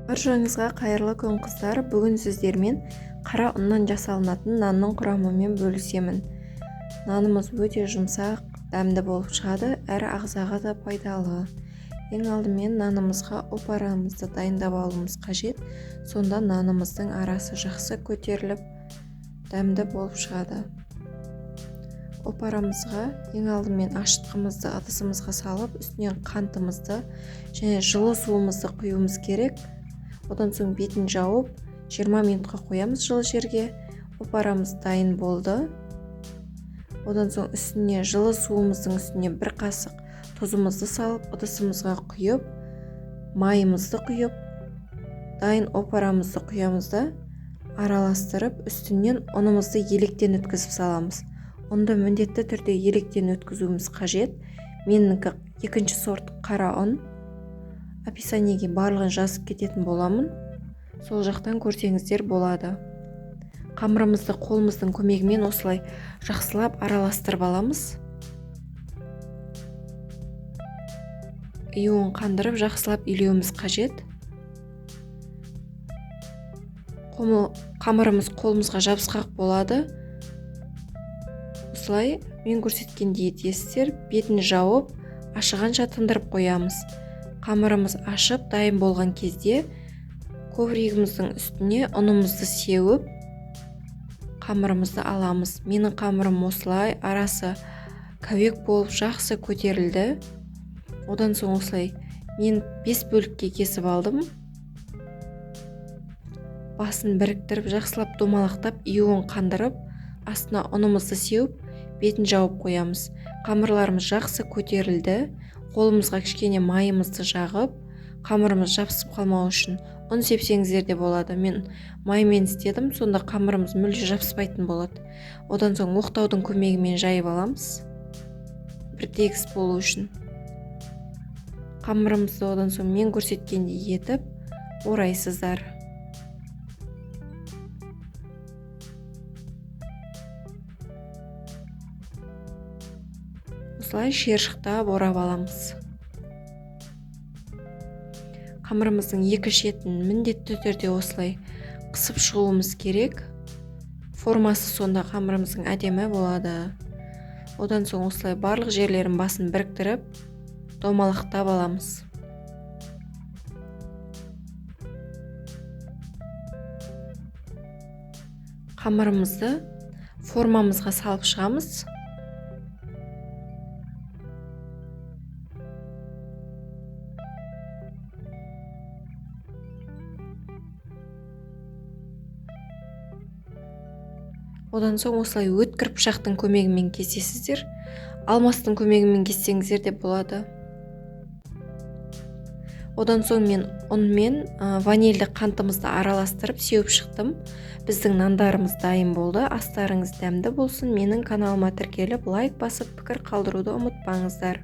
Баршаңызға қайырлы күн қыздар. Бүгін сіздермен қара ұннан жасалынатын нанның құрамымен бөлісемін. Нанымыз өте жұмсақ, дәмді болып шығады, әрі ағзаға да пайдалы. Ең алдымен нанымызға опарамызды дайындап алуымыз қажет. Сонда нанымыздың арасы жақсы көтеріліп, дәмді болып шығады. Опарамызға ең алдымен ашытқымызды ыдысымызға салып, үстінен қантымызды және жылы суымызды құюымыз керек. Одан соң бетін жауып 20 минутқа қоямыз жылы жерге. Опарамыз дайын болды. Одан соң үстіне жылы суымыздың үстіне бір қасық тұзымызды салып, ыдысымызға құйып, майымызды құйып, дайын опарамызды құямыз да араластырып, үстінен ұнымызды електен өткізіп саламыз. Ұнды міндетті түрде електен өткізуіміз қажет. Менікі екінші сорт қара ұн. Описаниеге барлығын жазып кететін боламын. Сол жақтан көрсеңіздер болады. Қамырымызды қолымыздың көмегімен осылай жақсылап араластырып аламыз. Июын қандырып жақсылап илеуіміз қажет. Қамырымыз қолымызға жабысқақ болады. Осылай мен көрсеткендей етесіздер. Бетін жауып, ашығанша тындырып қоямыз. Қамырымыз ашып, дайын болған кезде ковригіміздің үстіне ұнымызды сеуіп, қамырымызды аламыз. Менің қамырым осылай арасы кәуек болып жақсы көтерілді. Одан соң осылай мен 5 бөлікке кесіп алдым. Басын біріктіріп, жақсылап домалақтап, июын қандырып, астына ұнымызды сеуіп, бетін жауып қоямыз. Қамырларымыз жақсы көтерілді. Қолымызға кішкене майымызды жағып, қамырымыз жабысып қалмау үшін ұн сепсеңіздер де болады. Мен маймен істедім, сонда қамырымыз мүлде жабыспайтын болады. Одан соң оқтаудың көмегімен жайып аламыз, бір тегіс болу үшін. Қамырымызды одан соң мен көрсеткендей етіп орайсыздар. Осылай шиыршықтап орап аламыз. Қамырымыздың екі шетін міндетті түрде осылай қысып шығуымыз керек. Формасы сонда қамырымыздың әдемі болады. Одан соң осылай барлық жерлерін басын біріктіріп, домалақтап аламыз. Қамырымызды формамызға салып шығамыз. Одан соң осылай өткір пышақтың көмегімен кесесіздер. Алмастың көмегімен кессеңіздер де болады. Одан соң мен ұнмен ванильді қантымызды араластырып сеуіп шықтым. Біздің нандарымыз дайын болды. Астарыңыз дәмді болсын. Менің каналыма тіркеліп, лайк басып, пікір қалдыруды ұмытпаңыздар.